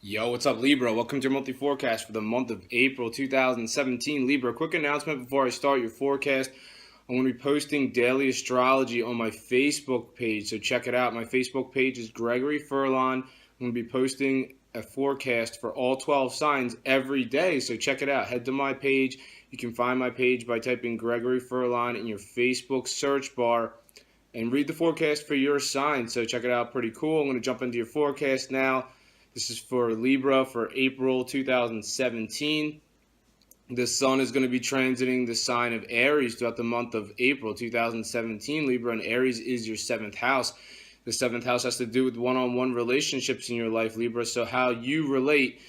Yo, what's up, Libra? Welcome to your monthly forecast for the month of April 2017. Libra, quick announcement before I start your forecast. I'm going to be posting daily astrology on my Facebook page, so check it out. My Facebook page is Gregory Furlan. I'm going to be posting a forecast for all 12 signs every day, so check it out. Head to my page. You can find my page by typing Gregory Furlan in your Facebook search bar and read the forecast for your sign. So check it out. Pretty cool. I'm going to jump into your forecast now. This is for Libra for April 2017. The sun is going to be transiting the sign of Aries throughout the month of April 2017. Libra, and Aries is your seventh house. The seventh house has to do with one-on-one relationships in your life, Libra. So how you relate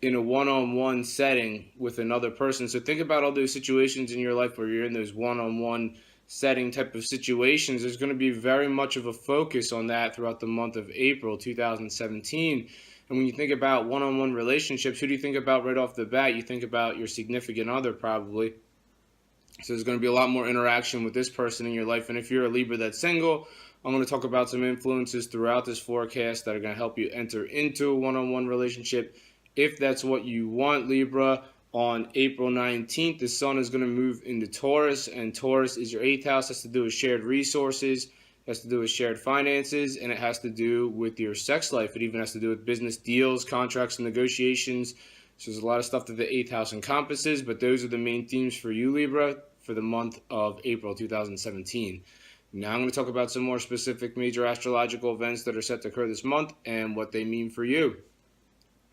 in a one-on-one setting with another person. So think about all those situations in your life where you're in those one-on-one setting type of situations. There's going to be very much of a focus on that throughout the month of April 2017. And when you think about one-on-one relationships, who do you think about right off the bat? You think about your significant other, probably. So there's going to be a lot more interaction with this person in your life. And if you're a Libra that's single, I'm going to talk about some influences throughout this forecast that are going to help you enter into a one-on-one relationship. If that's what you want, Libra, on April 19th, the sun is going to move into Taurus, and Taurus is your eighth house. It has to do with shared resources, it has to do with shared finances, and it has to do with your sex life. It even has to do with business deals, contracts, and negotiations. So there's a lot of stuff that the eighth house encompasses, but those are the main themes for you, Libra, for the month of April 2017. Now I'm going to talk about some more specific major astrological events that are set to occur this month and what they mean for you.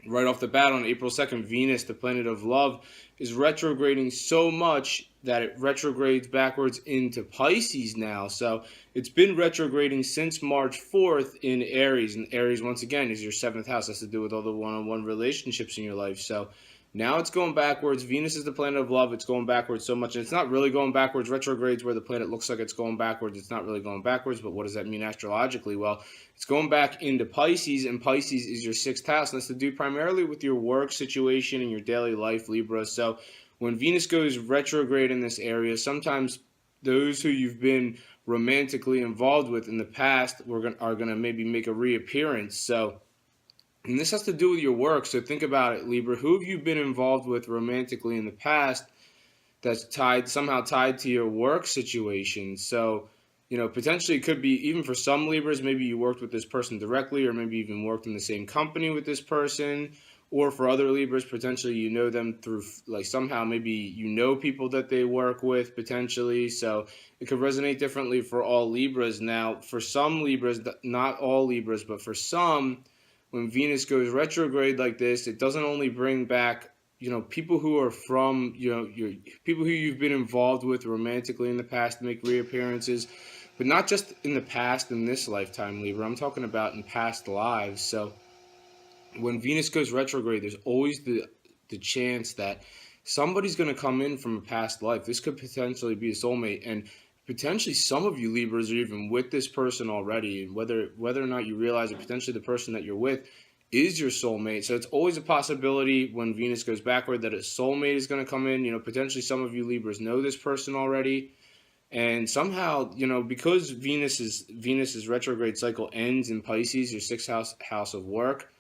Right off the bat, on April 2nd, Venus, the planet of love, is retrograding so much that it retrogrades backwards into Pisces now. So it's been retrograding since March 4th in Aries. And Aries, once again, is your seventh house. It has to do with all the one-on-one relationships in your life. So now it's going backwards. Venus is the planet of love. It's going backwards so much. And it's not really going backwards. Retrogrades where the planet looks like it's going backwards. It's not really going backwards. But what does that mean astrologically? Well, it's going back into Pisces, and Pisces is your sixth house. And that's to do primarily with your work situation and your daily life, Libra. So when Venus goes retrograde in this area, sometimes those who you've been romantically involved with in the past are going to maybe make a reappearance. And this has to do with your work. So think about it, Libra. Who have you been involved with romantically in the past that's somehow tied to your work situation? So, potentially it could be, even for some Libras, maybe you worked with this person directly, or maybe even worked in the same company with this person. Or for other Libras, potentially you know them through, like, somehow maybe you know people that they work with, potentially. So it could resonate differently for all Libras. Now, for some Libras, not all Libras, but for some, when Venus goes retrograde like this, it doesn't only bring back, people who are from, your people who you've been involved with romantically in the past make reappearances, but not just in the past in this lifetime, Libra. I'm talking about in past lives. So when Venus goes retrograde, there's always the chance that somebody's going to come in from a past life. This could potentially be a soulmate, and potentially some of you Libras are even with this person already, and whether or not you realize it, potentially the person that you're with is your soulmate. So it's always a possibility when Venus goes backward that a soulmate is going to come in. Potentially some of you Libras know this person already, and somehow, because Venus's retrograde cycle ends in Pisces, your sixth house of work,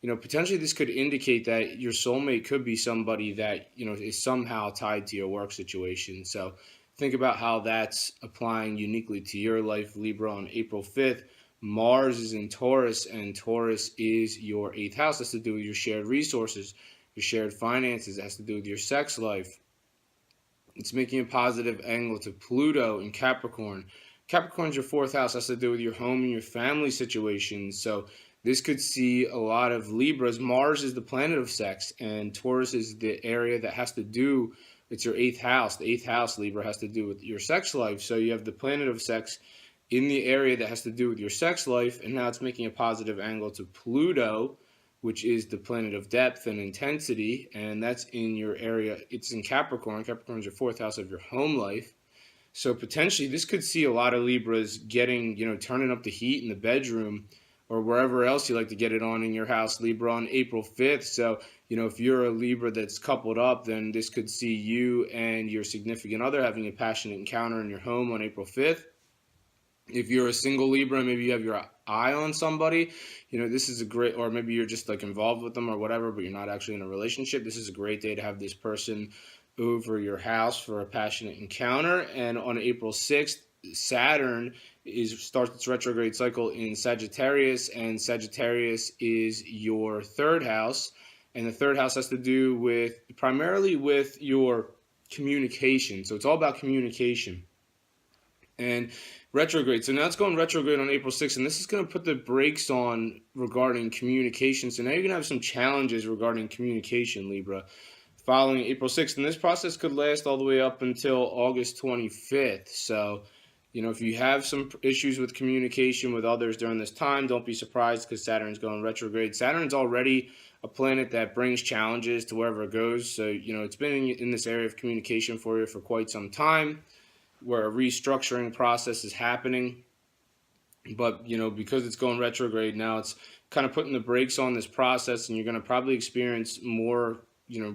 potentially this could indicate that your soulmate could be somebody that, is somehow tied to your work situation. So think about how that's applying uniquely to your life, Libra. On April 5th, Mars is in Taurus, and Taurus is your eighth house. It has to do with your shared resources, your shared finances. It has to do with your sex life. It's making a positive angle to Pluto in Capricorn. Capricorn's your fourth house. It has to do with your home and your family situations. So this could see a lot of Libras. Mars is the planet of sex, and Taurus is the area that has to do, it's your eighth house. The eighth house, Libra, has to do with your sex life. So you have the planet of sex in the area that has to do with your sex life, and now it's making a positive angle to Pluto, which is the planet of depth and intensity, and that's in your area. It's in Capricorn. Capricorn is your fourth house of your home life. So potentially this could see a lot of Libras getting, turning up the heat in the bedroom or wherever else you like to get it on in your house, Libra, on April 5th. So, if you're a Libra that's coupled up, then this could see you and your significant other having a passionate encounter in your home on April 5th. If you're a single Libra, maybe you have your eye on somebody, this is a great, or maybe you're just like involved with them or whatever, but you're not actually in a relationship. This is a great day to have this person over your house for a passionate encounter. And on April 6th, Saturn starts its retrograde cycle in Sagittarius, and Sagittarius is your third house. And the third house has to do with primarily with your communication. So it's all about communication and retrograde. So now it's going retrograde on April 6th, and this is going to put the brakes on regarding communication. So now you're going to have some challenges regarding communication, Libra, following April 6th. And this process could last all the way up until August 25th. So, if you have some issues with communication with others during this time, don't be surprised because Saturn's going retrograde. Saturn's already a planet that brings challenges to wherever it goes. So, it's been in this area of communication for you for quite some time, where a restructuring process is happening. But, because it's going retrograde now, it's kind of putting the brakes on this process, and you're going to probably experience more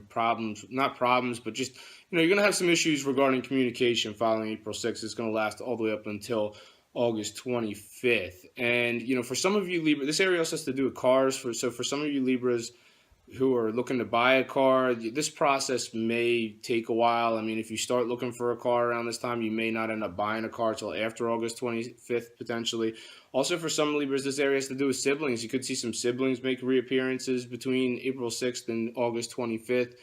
problems, not problems, but just, you're going to have some issues regarding communication following April 6th. It's going to last all the way up until August 25th. And, for some of you Libra, this area also has to do with cars. So for some of you Libras who are looking to buy a car, this process may take a while. I mean, if you start looking for a car around this time, you may not end up buying a car till after August 25th, potentially. Also, for some Libras, this area has to do with siblings. You could see some siblings make reappearances between April 6th and August 25th.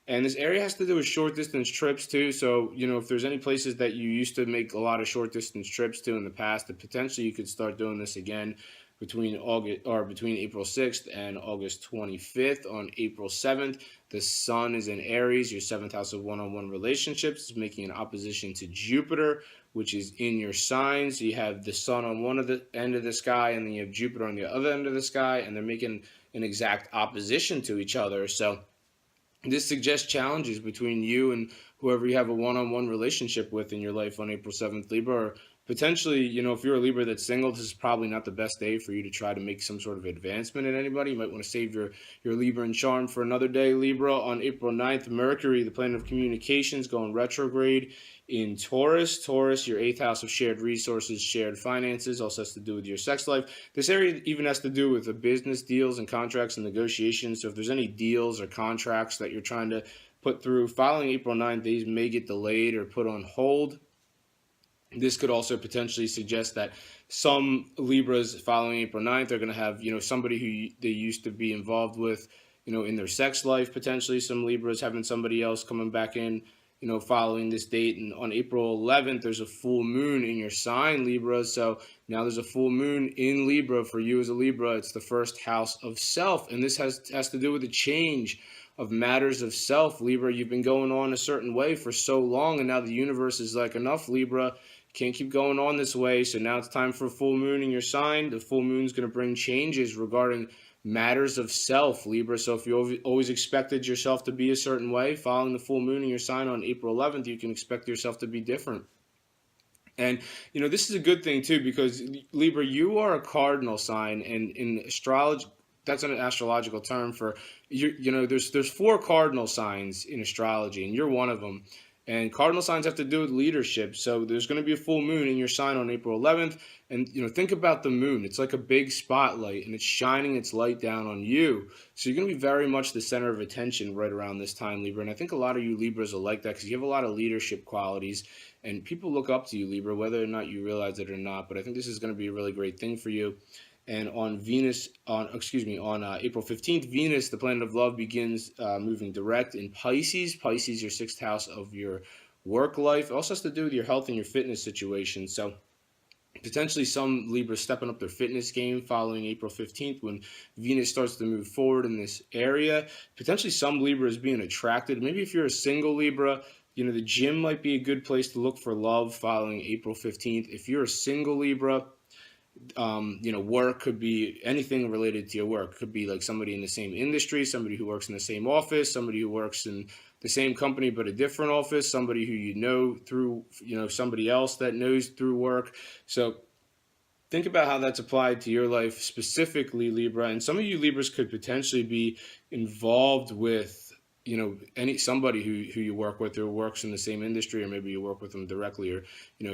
And this area has to do with short distance trips too. So, if there's any places that you used to make a lot of short distance trips to in the past, that potentially you could start doing this again between April 6th and August 25th. On April 7th, the Sun is in Aries, your 7th house of one-on-one relationships. It's making an opposition to Jupiter, which is in your sign. So you have the Sun on one of the end of the sky, and then you have Jupiter on the other end of the sky, and they're making an exact opposition to each other. So this suggests challenges between you and whoever you have a one-on-one relationship with in your life on April 7th, Libra. Or potentially, if you're a Libra that's single, this is probably not the best day for you to try to make some sort of advancement in anybody. You might want to save your Libra and charm for another day, Libra. On April 9th, Mercury, the planet of communications, going retrograde in Taurus. Taurus, your 8th house of shared resources, shared finances, also has to do with your sex life. This area even has to do with the business deals and contracts and negotiations. So if there's any deals or contracts that you're trying to put through following April 9th, these may get delayed or put on hold. This could also potentially suggest that some Libras following April 9th are going to have, somebody who they used to be involved with, in their sex life, potentially. Some Libras having somebody else coming back in, following this date. And on April 11th, there's a full moon in your sign, Libra. So now there's a full moon in Libra for you as a Libra. It's the first house of self. And this has to do with the change of matters of self, Libra. You've been going on a certain way for so long, and now the universe is like, enough, Libra. Can't keep going on this way. So now it's time for a full moon in your sign. The full moon is going to bring changes regarding matters of self, Libra. So if you always expected yourself to be a certain way, following the full moon in your sign on April 11th, you can expect yourself to be different. And, this is a good thing too, because Libra, you are a cardinal sign, and in astrology, that's an astrological term for, there's 4 cardinal signs in astrology, and you're one of them. And cardinal signs have to do with leadership. So there's going to be a full moon in your sign on April 11th. And, think about the moon. It's like a big spotlight, and it's shining its light down on you. So you're going to be very much the center of attention right around this time, Libra. And I think a lot of you Libras are like that because you have a lot of leadership qualities. And people look up to you, Libra, whether or not you realize it or not. But I think this is going to be a really great thing for you. And on April 15th, Venus, the planet of love, begins moving direct in Pisces. Pisces, your 6th house of your work life. It also has to do with your health and your fitness situation. So potentially some Libras stepping up their fitness game following April 15th when Venus starts to move forward in this area. Potentially some Libras being attracted. Maybe if you're a single Libra, the gym might be a good place to look for love following April 15th. If you're a single Libra, work could be anything related to your work. It could be like somebody in the same industry, somebody who works in the same office, somebody who works in the same company but a different office, somebody who through, somebody else that knows through work. So think about how that's applied to your life specifically, Libra. And some of you Libras could potentially be involved with somebody who you work with, who works in the same industry, or maybe you work with them directly, or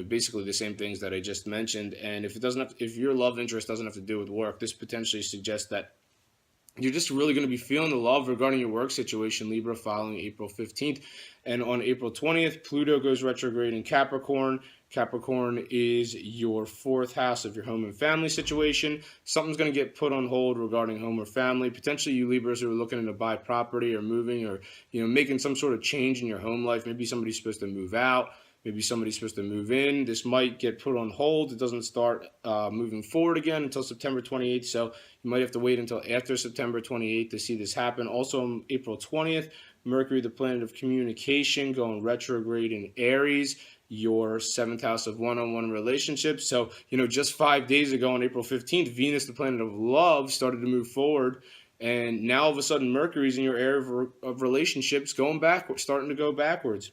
basically the same things that I just mentioned. And if your love interest doesn't have to do with work, this potentially suggests that you're just really going to be feeling the love regarding your work situation, Libra, following April 15th. And on April 20th, Pluto goes retrograde in Capricorn. Capricorn is your fourth house of your home and family situation. Something's going to get put on hold regarding home or family. Potentially you Libras who are looking to buy property or moving, or making some sort of change in your home life. Maybe somebody's supposed to move out. Maybe somebody's supposed to move in. This might get put on hold. It doesn't start moving forward again until September 28th. So you might have to wait until after September 28th to see this happen. Also on April 20th, Mercury, the planet of communication, going retrograde in Aries, your seventh house of one-on-one relationships. So, just 5 days ago on April 15th, Venus, the planet of love, started to move forward. And now all of a sudden, Mercury's in your area of relationships going backwards, starting to go backwards.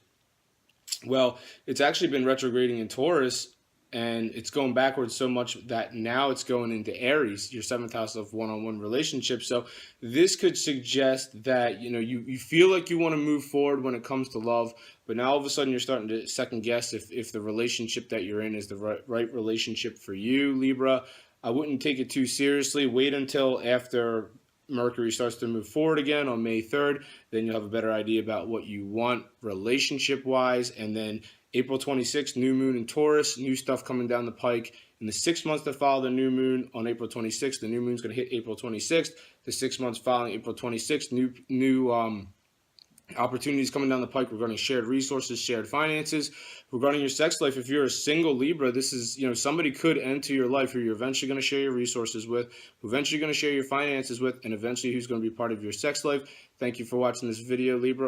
Well, it's actually been retrograding in Taurus, and it's going backwards so much that now it's going into Aries, your seventh house of one-on-one relationships. So this could suggest that you feel like you want to move forward when it comes to love, but now all of a sudden you're starting to second guess if the relationship that you're in is the right relationship for you, Libra. I wouldn't take it too seriously. Wait until after Mercury starts to move forward again on May 3rd. Then you'll have a better idea about what you want relationship-wise. And then April 26th, new moon in Taurus, new stuff coming down the pike. In the 6 months that follow the new moon on April 26th, the new moon's going to hit April 26th. The 6 months following April 26th, new opportunities coming down the pike regarding shared resources, shared finances. Regarding your sex life, if you're a single Libra, this is, somebody could enter your life who you're eventually going to share your resources with, who eventually going to share your finances with, and eventually who's going to be part of your sex life. Thank you for watching this video, Libra.